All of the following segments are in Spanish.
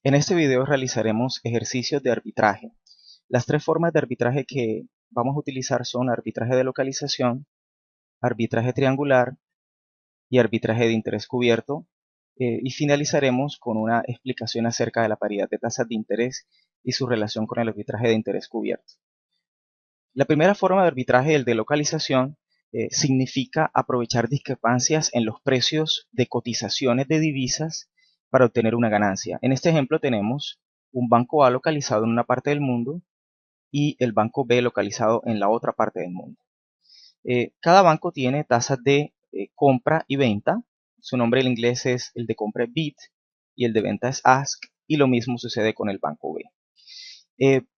En este video realizaremos ejercicios de arbitraje. Las tres formas de arbitraje que vamos a utilizar son arbitraje de localización, arbitraje triangular y arbitraje de interés cubierto. Y finalizaremos con una explicación acerca de la paridad de tasas de interés y su relación con el arbitraje de interés cubierto. La primera forma de arbitraje, el de localización, significa aprovechar discrepancias en los precios de cotizaciones de divisas para obtener una ganancia. En este ejemplo tenemos un banco A localizado en una parte del mundo y el banco B localizado en la otra parte del mundo. Cada banco tiene tasas de compra y venta. Su nombre en inglés es el de compra es bid y el de venta es ask, y lo mismo sucede con el banco B.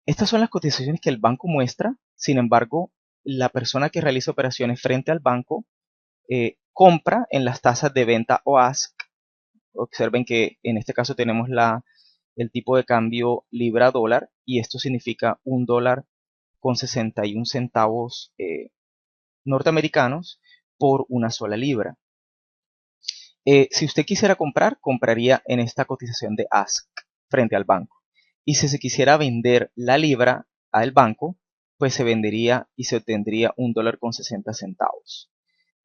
Estas son las cotizaciones que el banco muestra. Sin embargo, la persona que realiza operaciones frente al banco compra en las tasas de venta o ask. Observen que en este caso tenemos el tipo de cambio libra-dólar, y esto significa $1,61 norteamericanos por una sola libra. Si usted quisiera comprar, compraría en esta cotización de ask frente al banco. Y si se quisiera vender la libra al banco, pues se vendería y se obtendría $1,60.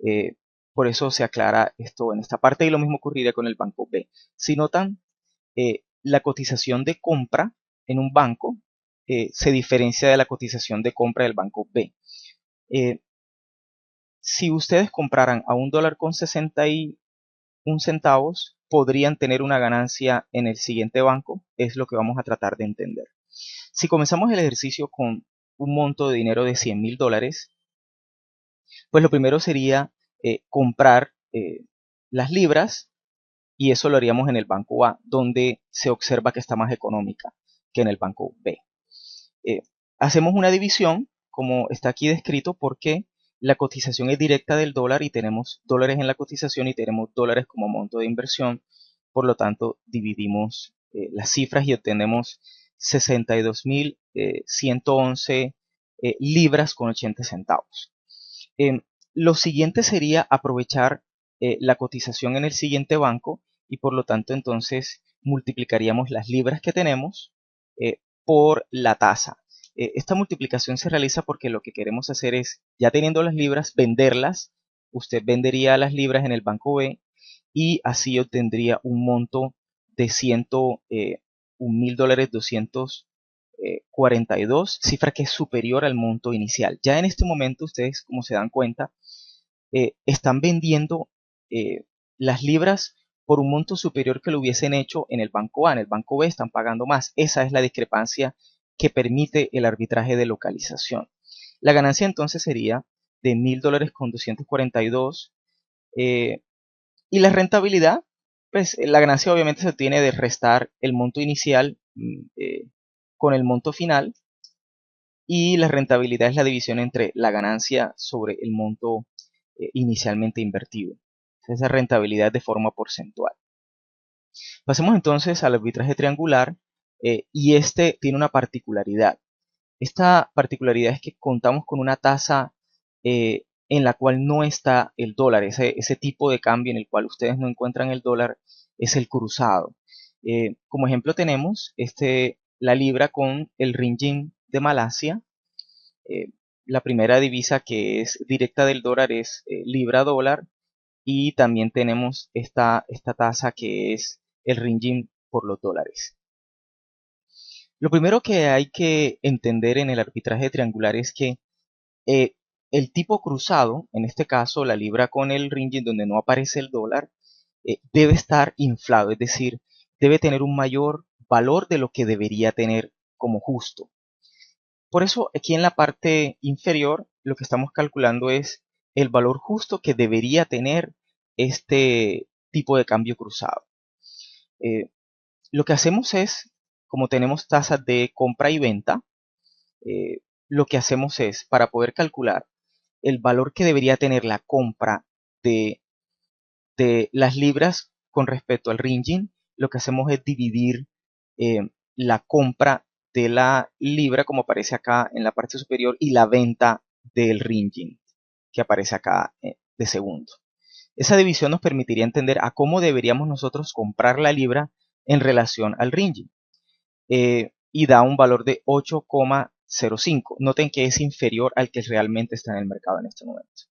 Eh, por eso se aclara esto en esta parte, y lo mismo ocurriría con el banco B. Si notan, la cotización de compra en un banco se diferencia de la cotización de compra del banco B. Si ustedes compraran a $1,61, podrían tener una ganancia en el siguiente banco. Es lo que vamos a tratar de entender. Si comenzamos el ejercicio con un monto de dinero de $100,000, pues lo primero sería comprar las libras, y eso lo haríamos en el banco A, donde se observa que está más económica que en el banco B. Eh, Hacemos una división, como está aquí descrito, porque la cotización es directa del dólar y tenemos dólares en la cotización y tenemos dólares como monto de inversión. Por lo tanto, dividimos las cifras y obtenemos 62.111 libras con 80 centavos. Lo siguiente sería aprovechar la cotización en el siguiente banco, y por lo tanto entonces multiplicaríamos las libras que tenemos por la tasa. Esta multiplicación se realiza porque lo que queremos hacer es, ya teniendo las libras, venderlas. Usted vendería las libras en el banco B y así obtendría un monto de $101,242, cifra que es superior al monto inicial. Ya en este momento ustedes, como se dan cuenta, están vendiendo las libras por un monto superior que lo hubiesen hecho en el banco A. En el banco B están pagando más. Esa es la discrepancia que permite el arbitraje de localización. La ganancia entonces sería de $1,000,242, y la rentabilidad, pues la ganancia obviamente se obtiene de restar el monto inicial con el monto final, y la rentabilidad es la división entre la ganancia sobre el monto inicialmente invertido. Esa rentabilidad de forma porcentual. Pasemos entonces al arbitraje triangular, y este tiene una particularidad. Esta particularidad es que contamos con una tasa en la cual no está el dólar. Ese tipo de cambio en el cual ustedes no encuentran el dólar es el cruzado. Como ejemplo tenemos la libra con el ringgit de Malasia. Eh, la primera divisa que es directa del dólar es libra dólar, y también tenemos esta tasa que es el ringgit por los dólares. Lo primero que hay que entender en el arbitraje triangular es que eh, el tipo cruzado, en este caso la libra con el ringgit donde no aparece el dólar, debe estar inflado, es decir, debe tener un mayor valor de lo que debería tener como justo. Por eso aquí en la parte inferior lo que estamos calculando es el valor justo que debería tener este tipo de cambio cruzado. Eh, lo que hacemos es, como tenemos tasas de compra y venta, lo que hacemos es, para poder calcular el valor que debería tener la compra de, de las libras con respecto al ringgit, lo que hacemos es dividir la compra de la libra, como aparece acá en la parte superior, y la venta del ringgit, que aparece acá de segundo. Esa división nos permitiría entender a cómo deberíamos nosotros comprar la libra en relación al ringgit y da un valor de 8,05. Noten que es inferior al que realmente está en el mercado en este momento.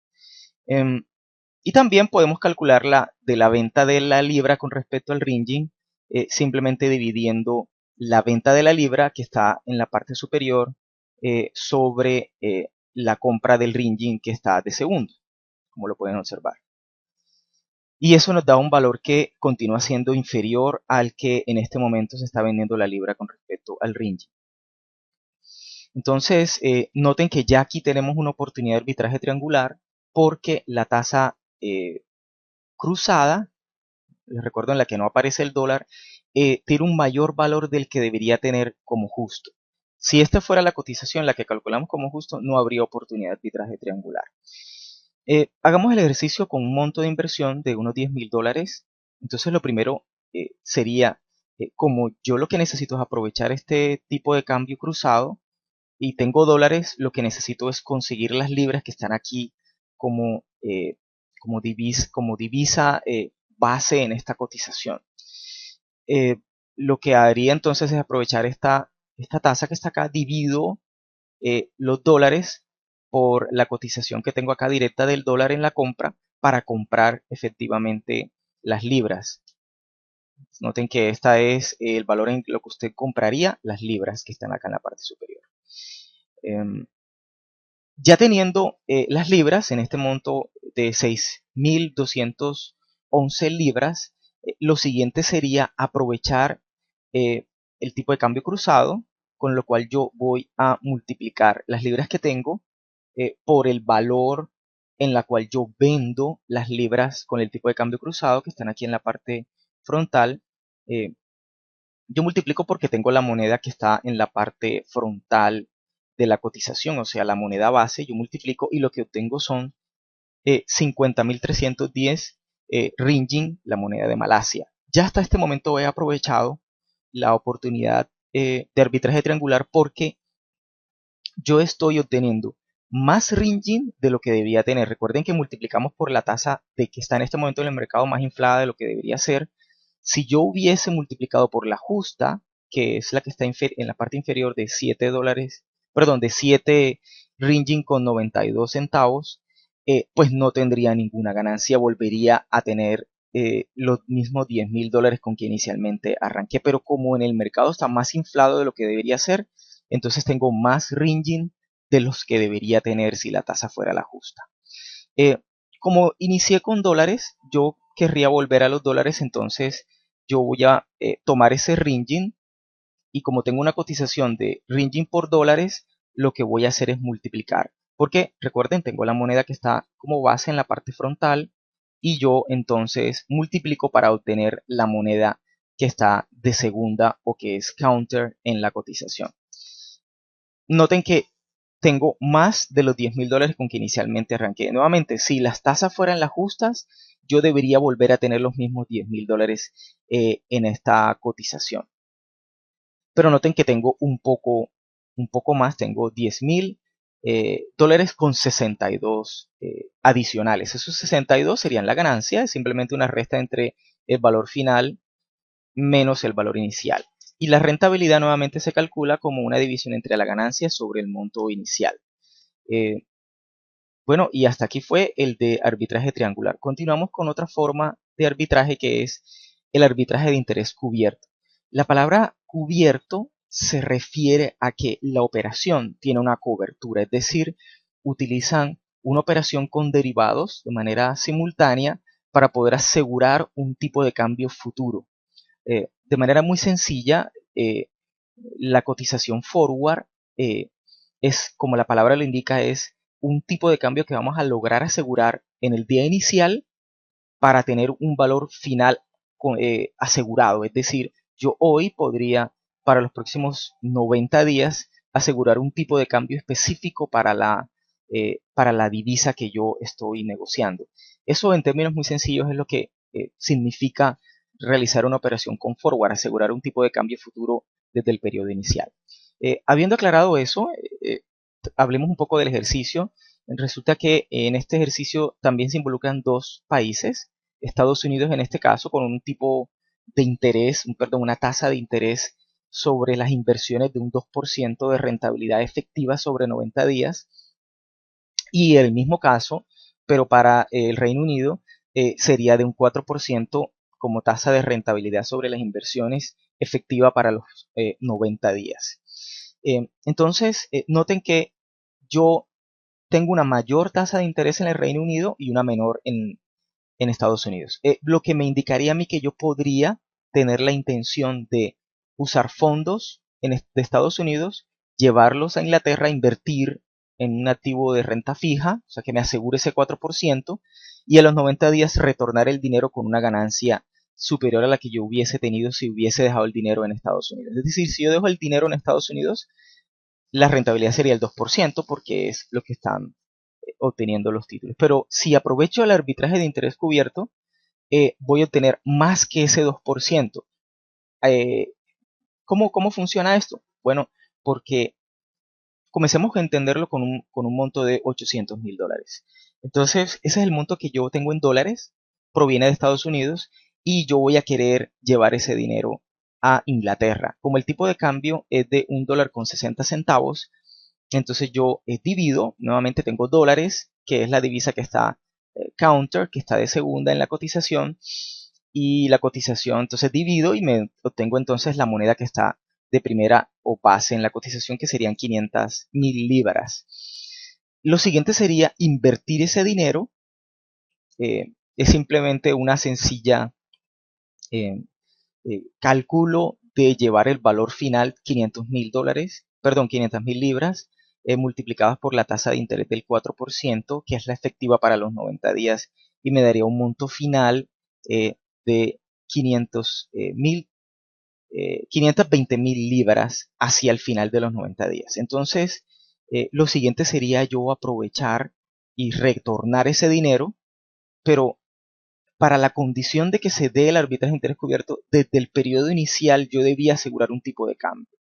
Y también podemos calcular de la venta de la libra con respecto al ringgit, simplemente dividiendo la venta de la libra que está en la parte superior sobre la compra del ringgit que está de segundo, como lo pueden observar. Y eso nos da un valor que continúa siendo inferior al que en este momento se está vendiendo la libra con respecto al ringgit. Entonces, noten que ya aquí tenemos una oportunidad de arbitraje triangular porque la tasa cruzada, les recuerdo en la que no aparece el dólar, tiene un mayor valor del que debería tener como justo. Si esta fuera la cotización, la que calculamos como justo, no habría oportunidad de arbitraje triangular. Hagamos el ejercicio con un monto de inversión de unos $10,000. Entonces lo primero sería, como yo lo que necesito es aprovechar este tipo de cambio cruzado y tengo dólares, lo que necesito es conseguir las libras que están aquí como, como divisa base en esta cotización. Lo que haría entonces es aprovechar esta tasa que está acá, divido los dólares por la cotización que tengo acá directa del dólar en la compra para comprar efectivamente las libras. Noten que esta es el valor en lo que usted compraría las libras que están acá en la parte superior. Ya teniendo las libras en este monto de 6.211 libras, lo siguiente sería aprovechar el tipo de cambio cruzado, con lo cual yo voy a multiplicar las libras que tengo por el valor en la cual yo vendo las libras con el tipo de cambio cruzado que están aquí en la parte frontal. Yo multiplico porque tengo la moneda que está en la parte frontal de la cotización, o sea, la moneda base, yo multiplico y lo que obtengo son 50.310 ringgit, la moneda de Malasia. Ya hasta este momento he aprovechado la oportunidad de arbitraje triangular porque yo estoy obteniendo más ringgit de lo que debía tener. Recuerden que multiplicamos por la tasa de que está en este momento en el mercado más inflada de lo que debería ser. Si yo hubiese multiplicado por la justa, que es la que está en la parte inferior de 7 dólares, perdón, de 7 ringgit con 92 centavos, pues no tendría ninguna ganancia, volvería a tener los mismos $10,000 con que inicialmente arranqué, pero como en el mercado está más inflado de lo que debería ser, entonces tengo más ringgit de los que debería tener si la tasa fuera la justa. Eh, como inicié con dólares, yo querría volver a los dólares, entonces yo voy a tomar ese ringgit y como tengo una cotización de ringgit por dólares, lo que voy a hacer es multiplicar. Porque recuerden, tengo la moneda que está como base en la parte frontal y yo entonces multiplico para obtener la moneda que está de segunda o que es counter en la cotización. Noten que tengo más de los $10,000 con que inicialmente arranqué. Nuevamente, si las tasas fueran las justas, yo debería volver a tener los mismos $10,000 en esta cotización. Pero noten que tengo un poco más, tengo $10,000 con 62 adicionales. Esos 62 serían la ganancia, es simplemente una resta entre el valor final menos el valor inicial. Y la rentabilidad nuevamente se calcula como una división entre la ganancia sobre el monto inicial. Bueno, y hasta aquí fue el de arbitraje triangular. Continuamos con otra forma de arbitraje que es el arbitraje de interés cubierto. La palabra cubierto se refiere a que la operación tiene una cobertura, es decir, utilizan una operación con derivados de manera simultánea para poder asegurar un tipo de cambio futuro. De manera muy sencilla, la cotización forward es, como la palabra lo indica, es un tipo de cambio que vamos a lograr asegurar en el día inicial para tener un valor final asegurado. Es decir, yo hoy podría para los próximos 90 días asegurar un tipo de cambio específico para la divisa que yo estoy negociando. Eso en términos muy sencillos es lo que significa realizar una operación con forward, asegurar un tipo de cambio futuro desde el periodo inicial. Habiendo aclarado eso, hablemos un poco del ejercicio. Resulta que en este ejercicio también se involucran dos países, Estados Unidos en este caso, con un tipo de interés, perdón, una tasa de interés sobre las inversiones de un 2% de rentabilidad efectiva sobre 90 días. Y el mismo caso, pero para el Reino Unido, sería de un 4% como tasa de rentabilidad sobre las inversiones efectiva para los 90 días. Entonces, noten que yo tengo una mayor tasa de interés en el Reino Unido y una menor en Estados Unidos. Lo que me indicaría a mí que yo podría tener la intención de usar fondos de Estados Unidos, llevarlos a Inglaterra, invertir en un activo de renta fija, o sea que me asegure ese 4%, y a los 90 días retornar el dinero con una ganancia superior a la que yo hubiese tenido si hubiese dejado el dinero en Estados Unidos. Es decir, si yo dejo el dinero en Estados Unidos, la rentabilidad sería el 2% porque es lo que están obteniendo los títulos. Pero si aprovecho el arbitraje de interés cubierto, voy a obtener más que ese 2%. Eh, ¿Cómo funciona esto? Bueno, porque comencemos a entenderlo con un monto de $800,000. Entonces, ese es el monto que yo tengo en dólares, proviene de Estados Unidos, y yo voy a querer llevar ese dinero a Inglaterra. Como el tipo de cambio es de $1.60, entonces yo divido, nuevamente tengo dólares, que es la divisa que está counter, que está de segunda en la cotización, y la cotización, entonces divido y me obtengo entonces la moneda que está de primera o base en la cotización, que serían 500,000 libras. Lo siguiente sería invertir ese dinero. Es simplemente una sencilla eh, cálculo de llevar el valor final $500,000, perdón, 500,000 libras, multiplicadas por la tasa de interés del 4%, que es la efectiva para los 90 días, y me daría un monto final de 520,000 libras hacia el final de los 90 días. Entonces, lo siguiente sería yo aprovechar y retornar ese dinero, pero para la condición de que se dé el arbitraje de interés cubierto, desde el periodo inicial yo debía asegurar un tipo de cambio.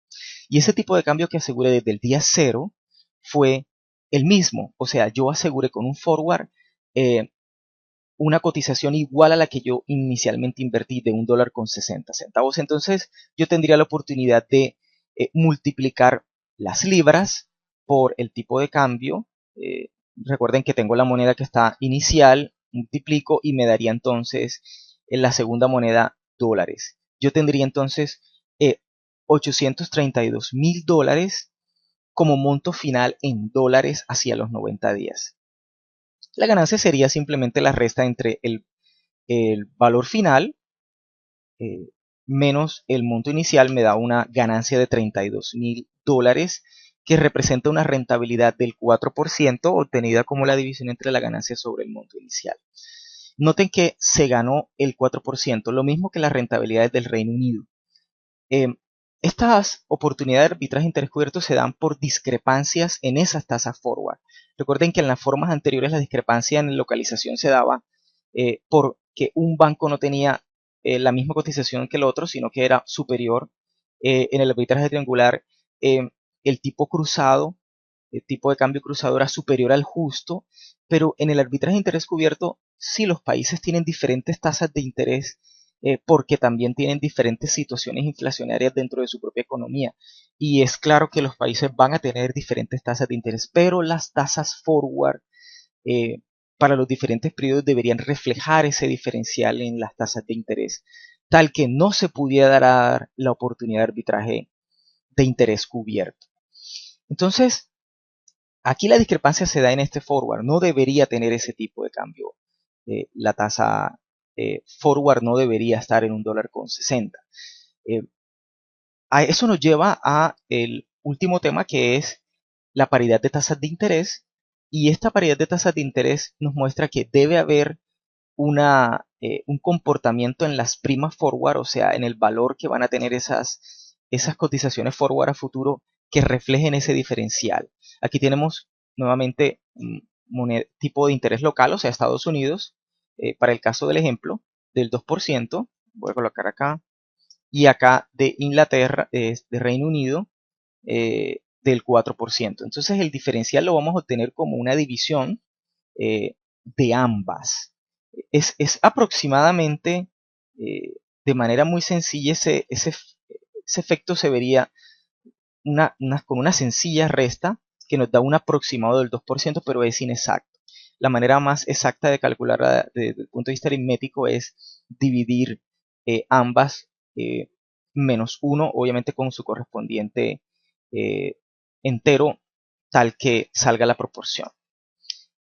Y ese tipo de cambio que aseguré desde el día cero fue el mismo. O sea, yo aseguré con un forward eh, una cotización igual a la que yo inicialmente invertí de $1.60. Entonces yo tendría la oportunidad de multiplicar las libras por el tipo de cambio. Recuerden que tengo la moneda que está inicial, multiplico y me daría entonces en la segunda moneda dólares. Yo tendría entonces $832,000 como monto final en dólares hacia los 90 días. La ganancia sería simplemente la resta entre el valor final eh, menos el monto inicial, me da una ganancia de $32,000, que representa una rentabilidad del 4% obtenida como la división entre la ganancia sobre el monto inicial. Noten que se ganó el 4%, lo mismo que las rentabilidades del Reino Unido. Eh, Estas oportunidades de arbitraje intercubierto se dan por discrepancias en esas tasas forward. Recuerden que en las formas anteriores la discrepancia en localización se daba porque un banco no tenía la misma cotización que el otro, sino que era superior. En el arbitraje triangular, el tipo cruzado, el tipo de cambio cruzado era superior al justo, pero en el arbitraje de interés cubierto, sí, los países tienen diferentes tasas de interés porque también tienen diferentes situaciones inflacionarias dentro de su propia economía. Y es claro que los países van a tener diferentes tasas de interés, pero las tasas forward eh, para los diferentes periodos deberían reflejar ese diferencial en las tasas de interés, tal que no se pudiera dar la oportunidad de arbitraje de interés cubierto. Entonces, aquí la discrepancia se da en este forward. No debería tener ese tipo de cambio. La tasa forward no debería estar en $1.60. Eso nos lleva a el último tema, que es la paridad de tasas de interés. Y esta paridad de tasas de interés nos muestra que debe haber un comportamiento en las primas forward, o sea, en el valor que van a tener esas cotizaciones forward a futuro, que reflejen ese diferencial. Aquí tenemos nuevamente un tipo de interés local, o sea, Estados Unidos, para el caso del ejemplo, del 2%, voy a colocar acá, y acá de Inglaterra, de Reino Unido, del 4%. Entonces el diferencial lo vamos a obtener como una división de ambas. Es aproximadamente de manera muy sencilla ese efecto se vería con una sencilla resta que nos da un aproximado del 2%, pero es inexacto. La manera más exacta de calcularla desde el punto de vista aritmético es dividir ambas menos 1, obviamente con su correspondiente eh, entero, tal que salga la proporción.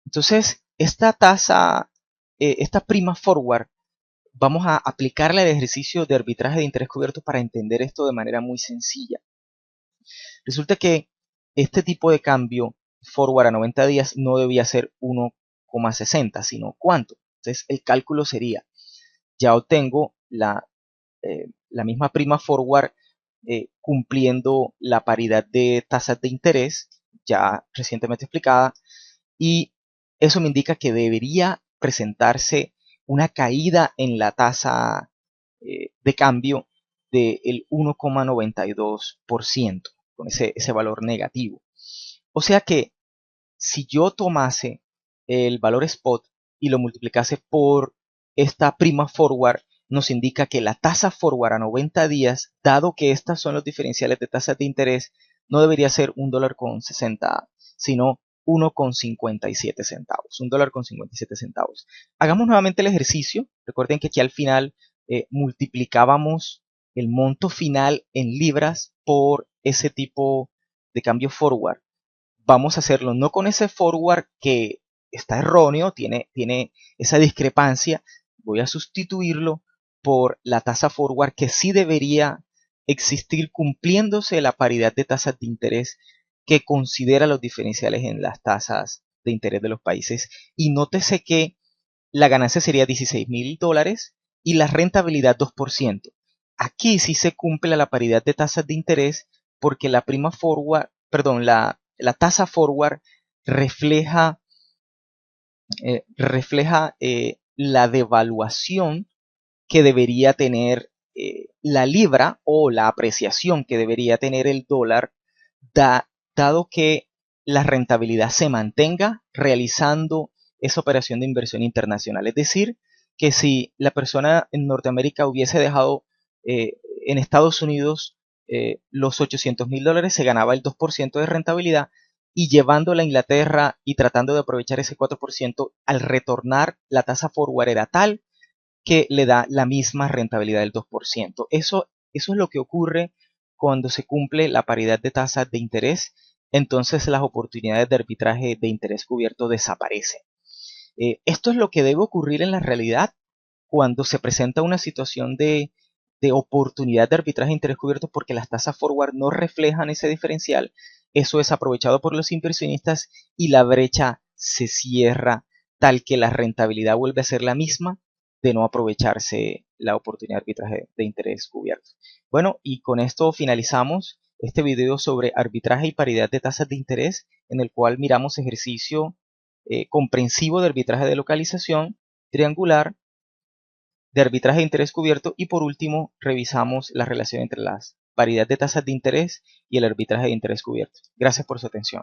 Entonces, esta tasa, esta prima forward, vamos a aplicarle el ejercicio de arbitraje de interés cubierto para entender esto de manera muy sencilla. Resulta que este tipo de cambio forward a 90 días no debía ser 1,60, sino ¿cuánto? Entonces el cálculo sería, ya obtengo la misma prima forward cumpliendo la paridad de tasas de interés ya recientemente explicada, y eso me indica que debería presentarse una caída en la tasa de cambio del 1,92% con ese valor negativo. O sea que si yo tomase el valor spot y lo multiplicase por esta prima forward, nos indica que la tasa forward a 90 días, dado que estas son los diferenciales de tasas de interés, no debería ser $1,60, sino 1,57 centavos. $1,57. Hagamos nuevamente el ejercicio. Recuerden que aquí al final multiplicábamos el monto final en libras por ese tipo de cambio forward. Vamos a hacerlo no con ese forward que está erróneo, tiene esa discrepancia. Voy a sustituirlo por la tasa forward que sí debería existir cumpliéndose la paridad de tasas de interés que considera los diferenciales en las tasas de interés de los países. Y nótese que la ganancia sería $16,000 y la rentabilidad 2%. Aquí sí se cumple la paridad de tasas de interés porque la prima forward, perdón, la tasa forward refleja, la devaluación que debería tener la libra o la apreciación que debería tener el dólar, dado que la rentabilidad se mantenga realizando esa operación de inversión internacional. Es decir, que si la persona en Norteamérica hubiese dejado en Estados Unidos los $800,000, se ganaba el 2% de rentabilidad, y llevándola a Inglaterra y tratando de aprovechar ese 4%, al retornar la tasa forward era tal que le da la misma rentabilidad del 2%. Eso es lo que ocurre cuando se cumple la paridad de tasas de interés. Entonces las oportunidades de arbitraje de interés cubierto desaparecen. Esto es lo que debe ocurrir en la realidad cuando se presenta una situación de oportunidad de arbitraje de interés cubierto, porque las tasas forward no reflejan ese diferencial. Eso es aprovechado por los inversionistas y la brecha se cierra tal que la rentabilidad vuelve a ser la misma de no aprovecharse la oportunidad de arbitraje de interés cubierto. Bueno, y con esto finalizamos este video sobre arbitraje y paridad de tasas de interés, en el cual miramos ejercicio comprensivo de arbitraje de localización, triangular, de arbitraje de interés cubierto, y por último revisamos la relación entre las paridad de tasas de interés y el arbitraje de interés cubierto. Gracias por su atención.